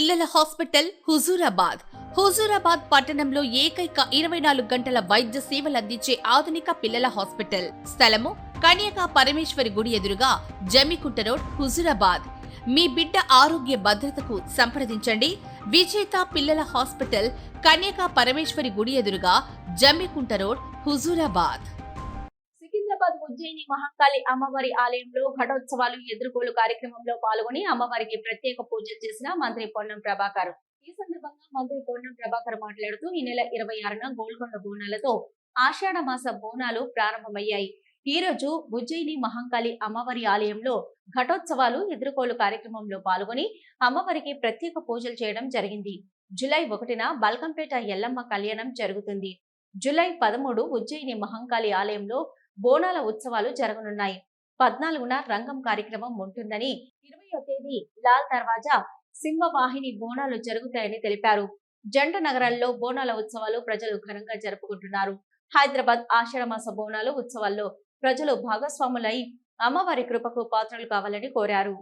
పిల్లల హాస్పిటల్ హుజూరాబాద్ పట్టణంలో ఏకైక 24 గంటల వైద్య సేవలు అందించే ఆధునిక పిల్లల హాస్పిటల్. స్థలము కన్యకా పరమేశ్వరి గుడి ఎదురుగా, జమ్మికుంట రోడ్, హుజూరాబాద్. మీ బిడ్డ ఆరోగ్య భద్రతకు సంప్రదించండి. విజేత పిల్లల హాస్పిటల్, కన్యకా పరమేశ్వరి గుడి ఎదురుగా, జమ్మికుంట రోడ్, హుజూరాబాద్. సికింద్రాబాద్ ఉజ్జయిని మహంకాళి అమ్మవారి ఆలయంలో ఘటోత్సవాలు ఎదుర్కోలు కార్యక్రమంలో పాల్గొని అమ్మవారికి ప్రత్యేక పూజలు చేసిన మంత్రి పొన్నం ప్రభాకర్. ఈ సందర్భంగా మంత్రి పొన్నం ప్రభాకర్ మాట్లాడుతూ ఈ నెల 26న గోల్కొండ బోనాలతో ఆషాఢ మాస బోనాలు ప్రారంభమయ్యాయి. ఈ రోజు ఉజ్జయిని మహంకాళి అమ్మవారి ఆలయంలో ఘటోత్సవాలు ఎదుర్కోలు కార్యక్రమంలో పాల్గొని అమ్మవారికి ప్రత్యేక పూజలు చేయడం జరిగింది. జూలై 1న బల్కంపేట ఎల్లమ్మ కళ్యాణం జరుగుతుంది. జూలై 13 ఉజ్జయిని మహంకాళి ఆలయంలో బోనాల ఉత్సవాలు జరగనున్నాయి. 14న రంగం కార్యక్రమం ఉంటుందని, 20వ తేదీ లాల్ దర్వాజా సింహవాహిని బోనాలు జరుగుతాయని తెలిపారు. జంట నగరాల్లో బోనాల ఉత్సవాలు ప్రజలు ఘనంగా జరుపుకుంటున్నారు. హైదరాబాద్ ఆషాఢమాస బోనాలు ఉత్సవాల్లో ప్రజలు భాగస్వాములై అమ్మవారి కృపకు పాత్రలు కావాలని కోరారు.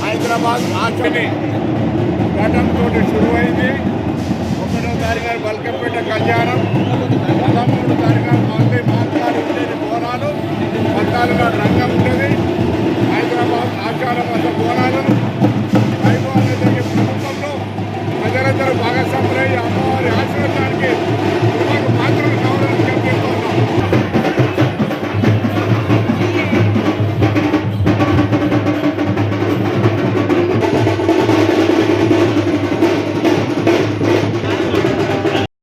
హైదరాబాద్ ఆచరణ ఘటనతో శురువైంది. 1వ తారీఖు బల్కంపేట కళ్యాణం, 13వ తారీఖు